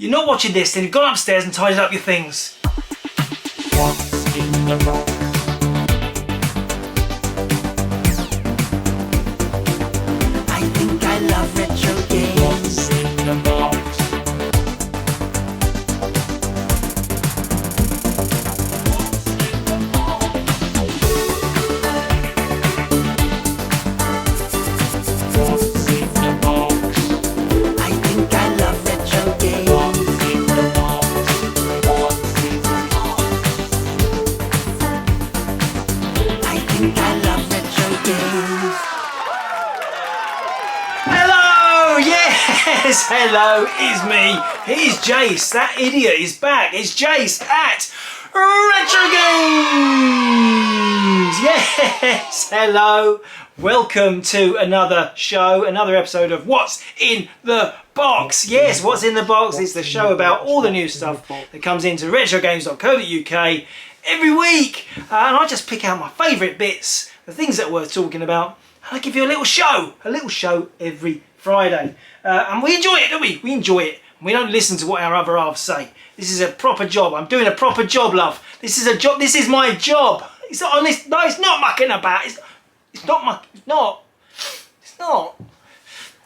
you're not watching this, then you've gone upstairs and tidied up your things. What's in the box? I think I love retro games. What's in the box? Yes, hello, it's me. He's Jace. That idiot is back. It's Jace at Retrogames. Yes, hello. Welcome to another show, another episode of What's in the Box. Yes, What's in the Box is the show about all the new stuff that comes into retrogames.co.uk every week. And I just pick out my favourite bits, the things that are worth talking about, and I give you a little show every Friday. And we enjoy it, don't we? We enjoy it. We don't listen to what our other halves say. This is a proper job. I'm doing a proper job, love. This is a job. This is my job. It's not honest. No, it's not mucking about. It's not. No,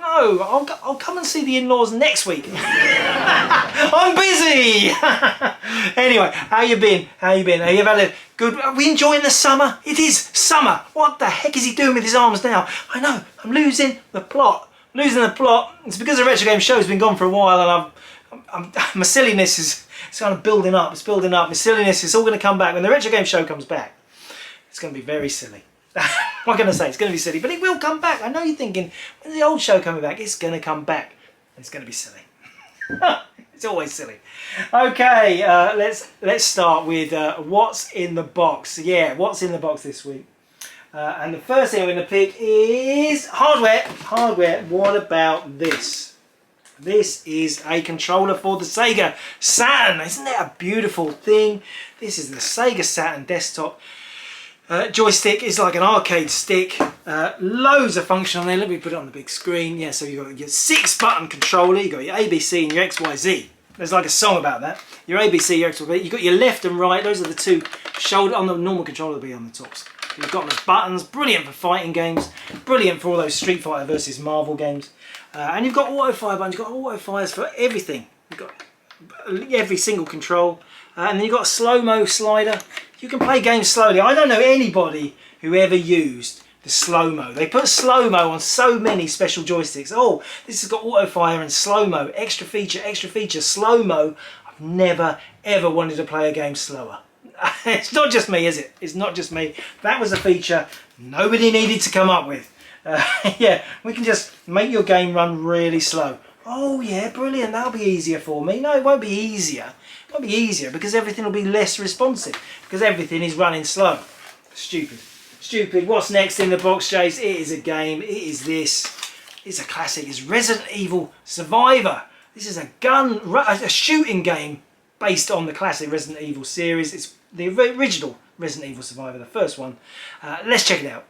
I'll come and see the in-laws next week. I'm busy. Anyway, how you been? Have you had a good... Are we enjoying the summer? It is summer. What the heck is he doing with his arms now? I know. I'm losing the plot. It's because the Retro Game show's been gone for a while, and my silliness is kind of building up. It's building up. My silliness is all going to come back when the Retro Game show comes back. It's going to be very silly. What can I say? It's going to be silly, but it will come back. I know you're thinking, when's the old show coming back? It's going to come back. It's going to be silly. It's always silly. Okay, let's start with what's in the box. Yeah, what's in the box this week? And the first thing I'm going to pick is hardware. What about this? This is a controller for the Sega Saturn. Isn't that a beautiful thing? This is the Sega Saturn desktop joystick. It's like an arcade stick. Loads of function on there. Let me put it on the big screen. Yeah, so you've got your 6-button controller. You've got your ABC and your XYZ. There's like a song about that. Your ABC, your XYZ. You've got your left and right. Those are the two shoulder. On the normal controller, they'll be on the tops. You've got those buttons, brilliant for fighting games, brilliant for all those Street Fighter versus Marvel games. And you've got auto fire buttons, you've got auto fires for everything. You've got every single control. And then you've got a slow-mo slider. You can play games slowly. I don't know anybody who ever used the slow-mo. They put slow-mo on so many special joysticks. Oh, this has got auto fire and slow-mo, extra feature, slow-mo. I've never ever wanted to play a game slower. It's not just me, is it? It's not just me. That was a feature nobody needed to come up with. Yeah, we can just make your game run really slow. Oh yeah, brilliant. That'll be easier for me. No, it won't be easier. It won't be easier because everything will be less responsive because everything is running slow. Stupid. What's next in the box, Chase? It is a game. It is this. It's a classic. It's Resident Evil Survivor. This is a shooting game based on the classic Resident Evil series. It's the original Resident Evil Survivor, the first one. Let's check it out.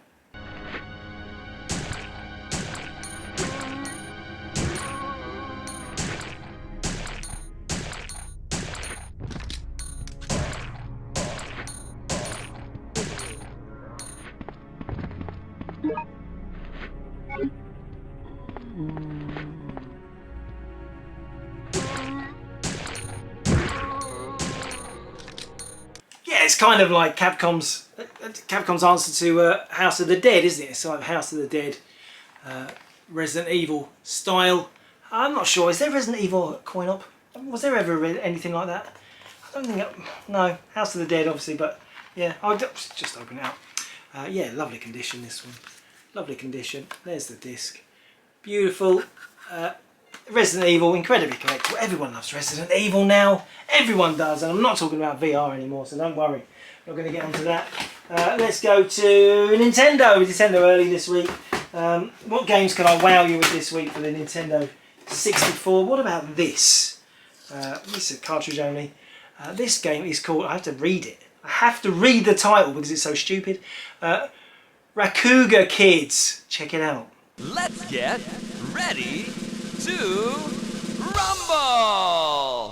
It's kind of like Capcom's answer to House of the Dead, isn't it? It's like House of the Dead, Resident Evil style. I'm not sure. Is there Resident Evil coin-op? Was there ever anything like that? I don't think. No, House of the Dead, obviously, but yeah, I'll just open it out. Yeah, lovely condition. This one, lovely condition. There's the disc. Beautiful. Resident Evil, incredibly collectible. Everyone loves Resident Evil now. Everyone does, and I'm not talking about VR anymore, so don't worry. Not going to get onto that. Let's go to Nintendo. Nintendo early this week. What games can I wow you with this week for the Nintendo 64? What about this? This is cartridge only. This game is called, I have to read it. I have to read the title because it's so stupid. Rakuga Kids. Check it out. Let's get ready to rumble!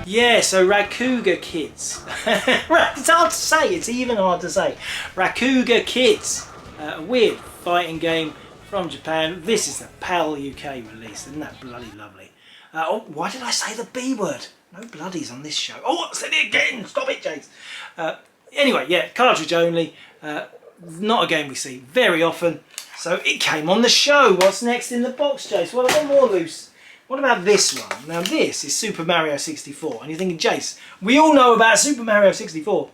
Yeah, so Rakuga Kids. It's hard to say, it's even hard to say. Rakuga Kids, a weird fighting game from Japan. This is the PAL UK release, isn't that bloody lovely? Oh, why did I say the B word? No bloodies on this show. Oh, I said it again, stop it, James. Anyway, yeah, cartridge only. Not a game we see very often, so it came on the show. What's next in the box, Jace? Well, I've got more loose. What about this one? Now this is Super Mario 64, and you're thinking, Jace, we all know about Super Mario 64.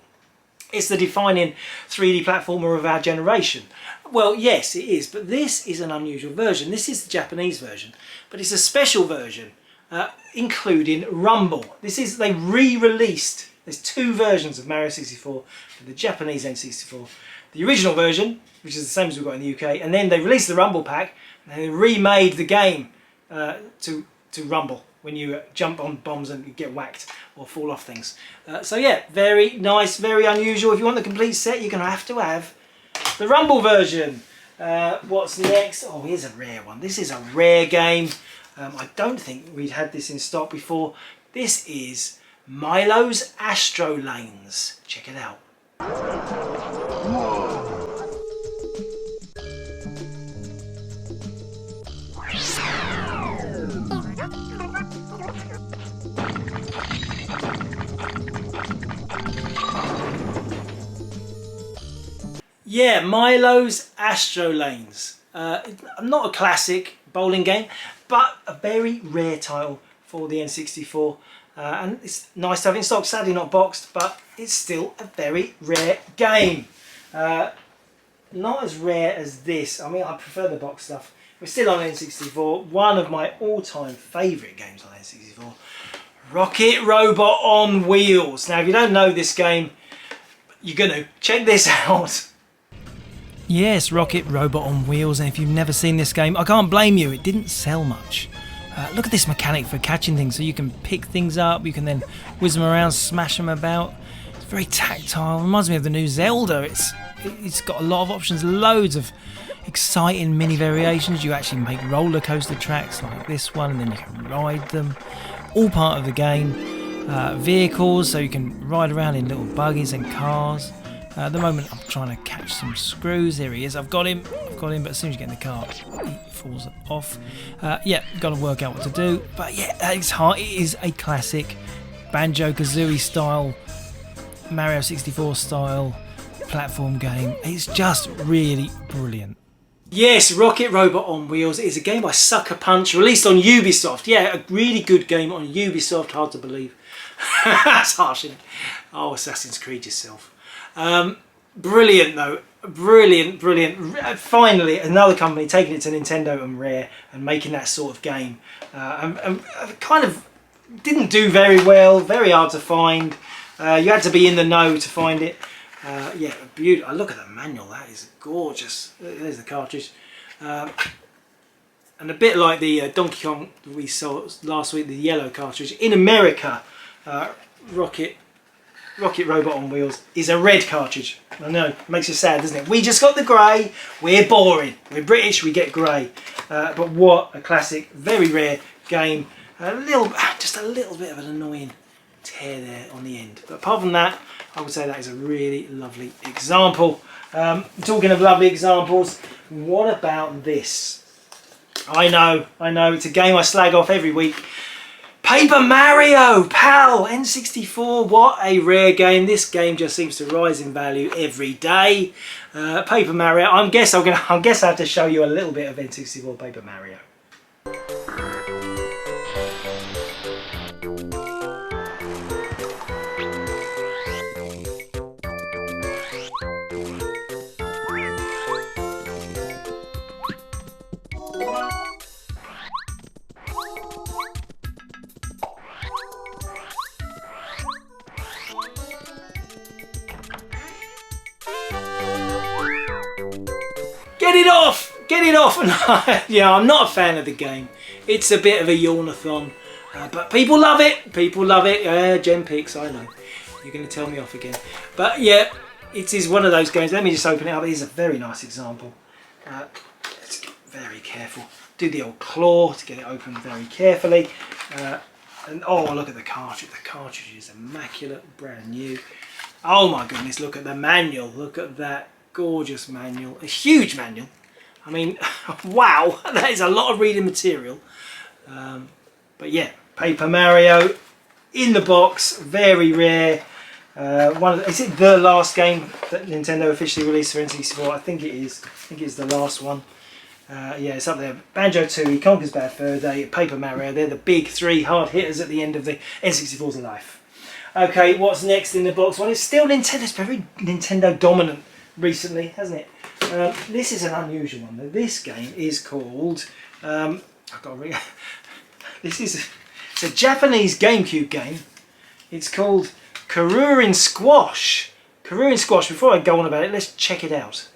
It's the defining 3D platformer of our generation. Well, yes, it is, but this is an unusual version. This is the Japanese version, but it's a special version, including Rumble. They re-released. There's two versions of Mario 64 for the Japanese N64. The original version, which is the same as we've got in the UK, and then they released the Rumble pack, and they remade the game to rumble when you jump on bombs and get whacked or fall off things. So yeah, very nice, very unusual. If you want the complete set, you're going to have the Rumble version. What's next? Oh, here's a rare one. This is a rare game. I don't think we'd had this in stock before. This is Milo's Astro Lanes. Check it out. Yeah, Milo's Astro Lanes. Not a classic bowling game, but a very rare title for the N64. And it's nice to have it in stock, sadly not boxed, but it's still a very rare game. Not as rare as this. I mean, I prefer the box stuff. We're still on N64. One of my all-time favourite games on N64. Rocket Robot on Wheels. Now, if you don't know this game, you're gonna check this out. Yes, Rocket Robot on Wheels, and if you've never seen this game, I can't blame you, it didn't sell much. Look at this mechanic for catching things, so you can pick things up, you can then whiz them around, smash them about. It's very tactile, reminds me of the new Zelda. It's got a lot of options, loads of exciting mini variations. You actually make roller coaster tracks like this one, and then you can ride them. All part of the game. Vehicles, so you can ride around in little buggies and cars. At the moment I'm trying to catch some screws. There he is. I've got him, but as soon as you get in the car he falls off. Yeah, got to work out what to do. But yeah, at its heart it is a classic Banjo-Kazooie style, Mario 64 style platform game. It's just really brilliant. Yes, Rocket Robot on Wheels is a game by Sucker Punch, released on Ubisoft. Yeah, a really good game on Ubisoft, hard to believe. That's harsh, isn't it? Oh, Assassin's Creed yourself. Brilliant though, brilliant. Finally, another company taking it to Nintendo and Rare and making that sort of game. And kind of didn't do very well, very hard to find. You had to be in the know to find it. Yeah, beautiful. Look at the manual, that is gorgeous. There's the cartridge. And a bit like the Donkey Kong we saw last week, the yellow cartridge. In America, Rocket Robot on Wheels is a red cartridge. I know, it makes you sad, doesn't it? We just got the grey, we're boring. We're British, we get grey. But what a classic, very rare game. Just a little bit of an annoying tear there on the end. But apart from that, I would say that is a really lovely example. Talking of lovely examples, what about this? I know, it's a game I slag off every week. Paper Mario, PAL, N64, what a rare game. This game just seems to rise in value every day. Paper Mario, I guess I have to show you a little bit of N64 Paper Mario. Get it off! Yeah, I'm not a fan of the game. It's a bit of a yawnathon. But people love it. Gem Pix, I know. You're going to tell me off again. But yeah, it is one of those games. Let me just open it up. Here's a very nice example. Let's get very careful. Do the old claw to get it open very carefully. And oh, look at the cartridge. The cartridge is immaculate, brand new. Oh my goodness, look at the manual. Look at that gorgeous manual. A huge manual. I mean, wow, that is a lot of reading material. But yeah, Paper Mario in the box, very rare. Is it the last game that Nintendo officially released for N64? I think it is. I think it's the last one. Yeah, it's up there. Banjo-Tooie, Conker's Bad Fur Day, Paper Mario. They're the big three hard hitters at the end of the N64's life. Okay, what's next in the box? Well, it's still Nintendo. It's very Nintendo dominant recently, hasn't it? This is an unusual one. This game is called... I've got to read. It's a Japanese GameCube game. It's called Karurin Squash. Karurin Squash. Before I go on about it, let's check it out.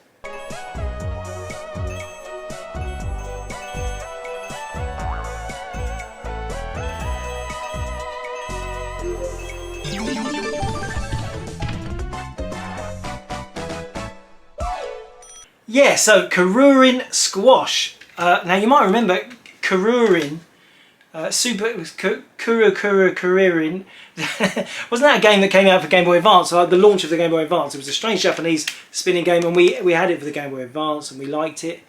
Yeah, so Karurin Squash. Now you might remember Karurin, Karurin. Wasn't that a game that came out for Game Boy Advance? So the launch of the Game Boy Advance. It was a strange Japanese spinning game, and we had it for the Game Boy Advance, and we liked it.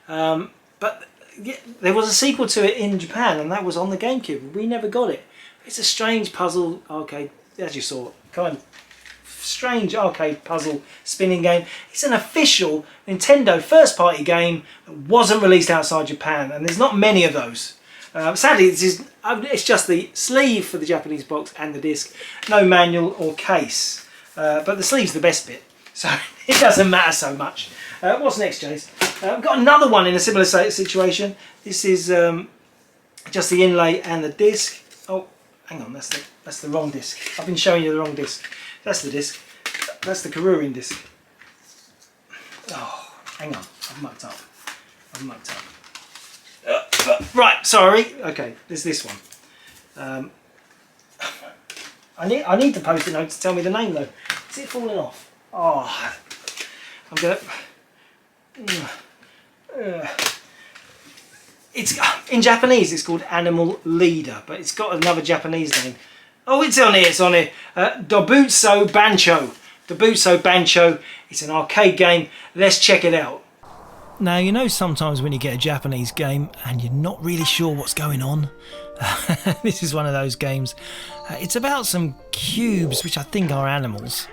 But yeah, there was a sequel to it in Japan, and that was on the GameCube. We never got it. It's a strange puzzle arcade, as you saw, kind of strange arcade puzzle spinning game. It's an official Nintendo first party game that wasn't released outside Japan, and there's not many of those. Sadly, it's just the sleeve for the Japanese box and the disc, no manual or case, but the sleeve's the best bit, so it doesn't matter so much. What's next, Jace? I've got another one in a similar situation. This is just the inlay and the disc. Oh, hang on, that's the wrong disc. I've been showing you the wrong disc. That's the disc. That's the Karurin disc. Oh, hang on. I've mucked up. Right, sorry. Okay, there's this one. I need the post-it note to tell me the name though. Is it falling off? Oh, I'm gonna. It's in Japanese. It's called Animal Leader, but it's got another Japanese name. Oh, it's on here, Dobutsu Bancho. Dobutsu Bancho. It's an arcade game. Let's check it out. Now, you know sometimes when you get a Japanese game and you're not really sure what's going on? This is one of those games. It's about some cubes, which I think are animals.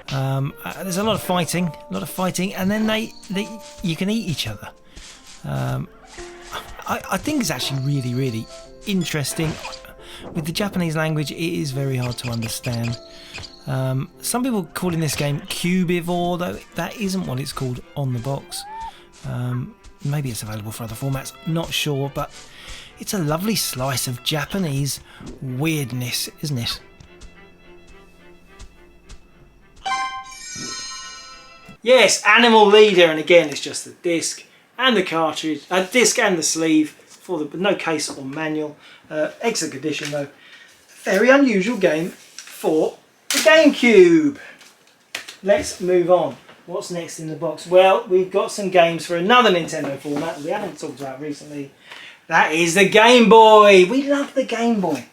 There's a lot of fighting, and then you can eat each other. I think it's actually really, really interesting. With the Japanese language, it is very hard to understand. Some people calling this game Cubivore, though that isn't what it's called on the box. Maybe it's available for other formats, not sure, but it's a lovely slice of Japanese weirdness, isn't it? Yes, Animal Leader, and again it's just the disc and the cartridge, disc and the sleeve, no case or manual. Excellent condition though. Very unusual game for the GameCube. Let's move on. What's next in the box? Well, we've got some games for another Nintendo format that we haven't talked about recently. That is the Game Boy. We love the Game Boy.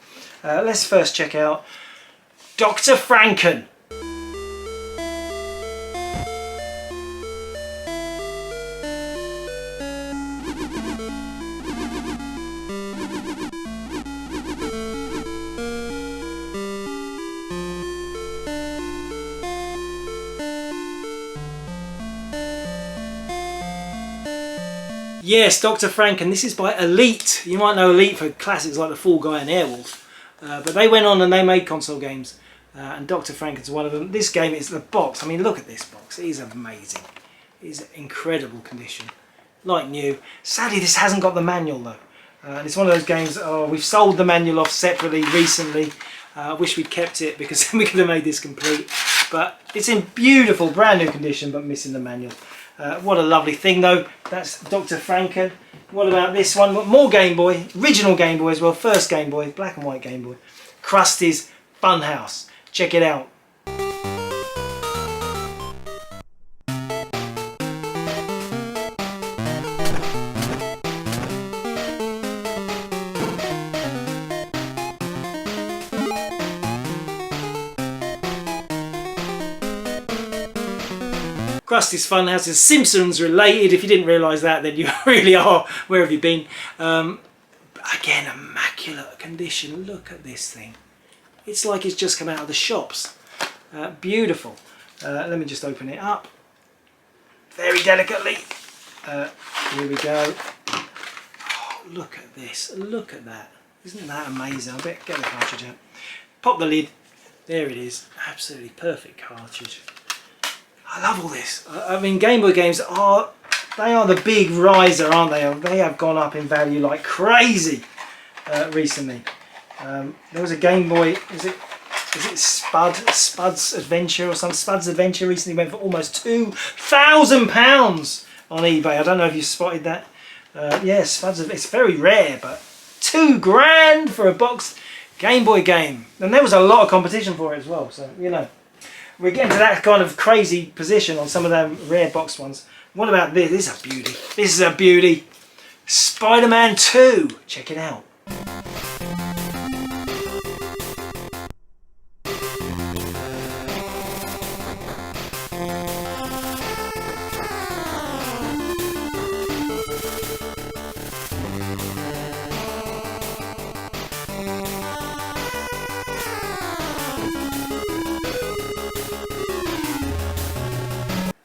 Let's first check out Dr. Franken. Yes, Dr. Franken. This is by Elite. You might know Elite for classics like The Fall Guy and Airwolf. But they went on and they made console games. And Dr. Franken's one of them. This game is the box. I mean, look at this box. It is amazing. It is incredible condition. Like new. Sadly, this hasn't got the manual though. And it's one of those games, we've sold the manual off separately recently. I wish we'd kept it because then we could have made this complete. But it's in beautiful, brand new condition, but missing the manual. What a lovely thing though. That's Dr. Franken. What about this one? More Game Boy. Original Game Boy as well. First Game Boy. Black and white Game Boy. Krusty's Funhouse. Check it out. Krusty's Funhouse is Simpsons related. If you didn't realise that, then you really are. Where have you been? Again, immaculate condition. Look at this thing. It's like it's just come out of the shops. Beautiful. Let me just open it up. Very delicately. Here we go. Oh, look at this. Look at that. Isn't that amazing? I better get the cartridge out. Pop the lid. There it is. Absolutely perfect cartridge. I love all this. I mean, Game Boy games are the big riser, aren't they? They have gone up in value like crazy recently. There was a Game Boy, is it Spud's Adventure or something? Spud's Adventure recently went for almost £2,000 on eBay. I don't know if you spotted that. Yeah, Spud's, it's very rare, but £2,000 for a box Game Boy game. And there was a lot of competition for it as well, so you know. We're getting to that kind of crazy position on some of them rare box ones. What about this? This is a beauty. This is a beauty. Spider-Man 2. Check it out.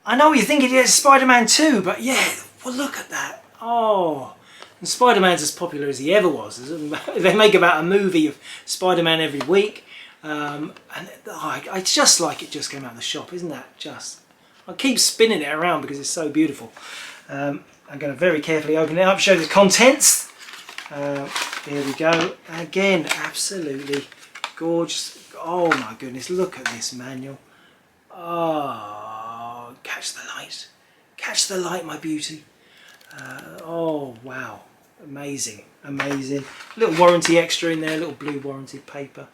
I know you're thinking it's Spider-Man 2, but yeah, well look at that. Oh, and Spider-Man's as popular as he ever was. They make about a movie of Spider-Man every week. And it's just like it just came out of the shop, isn't that just? I keep spinning it around because it's so beautiful. I'm going to very carefully open it up, show the contents. Here we go. Again, absolutely gorgeous. Oh my goodness, look at this manual. Oh. Catch the light. Catch the light, my beauty. Oh, wow. Amazing. Amazing. Little warranty extra in there, little blue warranty paper.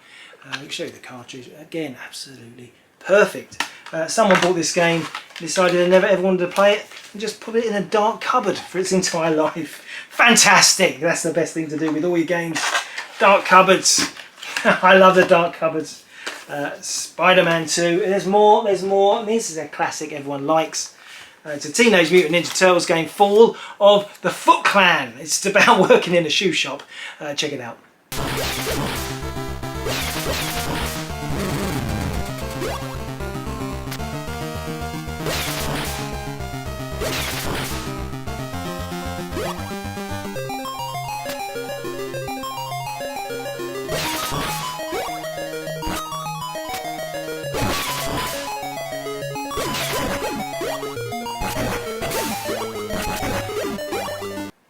Let me show you the cartridge. Again, absolutely perfect. Someone bought this game, decided they never ever wanted to play it, and just put it in a dark cupboard for its entire life. Fantastic. That's the best thing to do with all your games. Dark cupboards. I love the dark cupboards. Spider-Man 2, there's more, this is a classic everyone likes. It's a Teenage Mutant Ninja Turtles game, Fall of the Foot Clan. It's about working in a shoe shop. Check it out.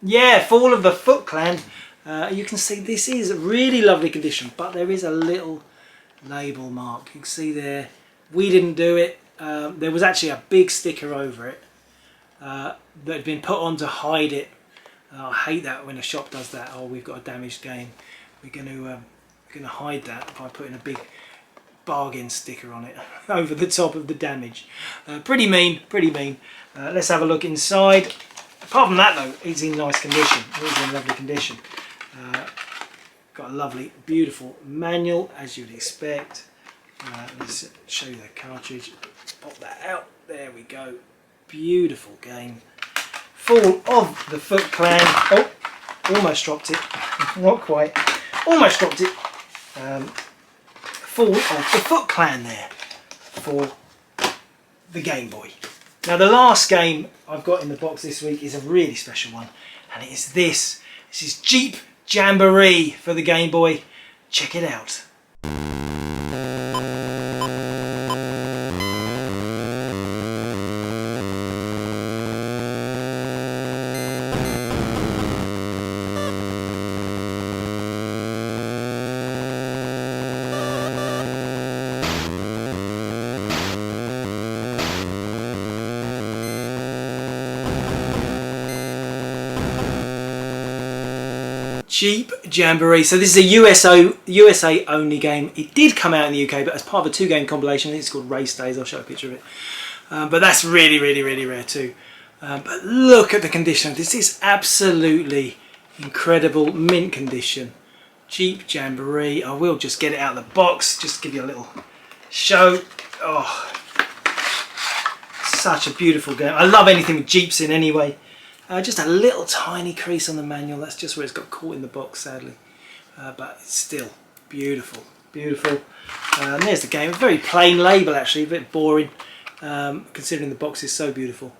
Yeah, Fall of the Foot Clan. You can see this is a really lovely condition, but there is a little label mark. You can see there, we didn't do it. There was actually a big sticker over it that had been put on to hide it. I hate that when a shop does that. Oh, we've got a damaged game. We're going to hide that by putting a big bargain sticker on it over the top of the damage. Pretty mean, pretty mean. Let's have a look inside. Apart from that though, it's in nice condition. It is in lovely condition. Got a lovely, beautiful manual, as you'd expect. Let's show you the cartridge. Pop that out. There we go. Beautiful game. Fall of the Foot Clan. Oh, almost dropped it. Not quite. Almost dropped it. Fall of the Foot Clan there for the Game Boy. Now the last game I've got in the box this week is a really special one, and it is this. This is Jeep Jamboree for the Game Boy. Check it out. Jeep Jamboree. So this is a USA only game. It did come out in the UK, but as part of a 2-game compilation. I think it's called Race Days. I'll show a picture of it. But that's really, really, really rare too. But look at the condition. This is absolutely incredible mint condition. Jeep Jamboree. I will just get it out of the box. Just give you a little show. Oh, Such a beautiful game. I love anything with Jeeps in anyway. Just a little tiny crease on the manual. That's just where it's got caught in the box, sadly. But it's still beautiful, beautiful. And there's the game. A very plain label, actually, a bit boring, considering the box is so beautiful.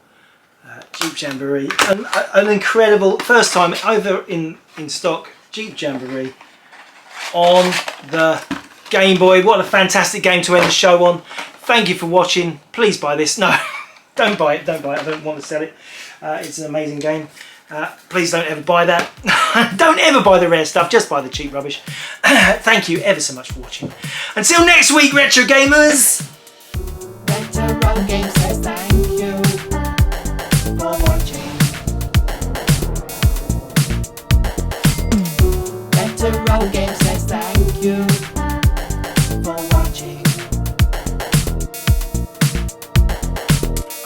Jeep Jamboree, an incredible first time over in stock. Jeep Jamboree on the Game Boy. What a fantastic game to end the show on. Thank you for watching. Please buy this. No, don't buy it. Don't buy it. I don't want to sell it. It's an amazing game. Please don't ever buy that. Don't ever buy the rare stuff. Just buy the cheap rubbish. Thank you ever so much for watching. Until next week, Retro Gamers. Retrogames says thank you for watching. Retrogames says thank you for watching.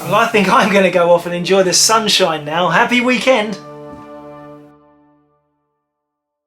Well, I think I'm going to go off and enjoy the sunshine now. Happy weekend.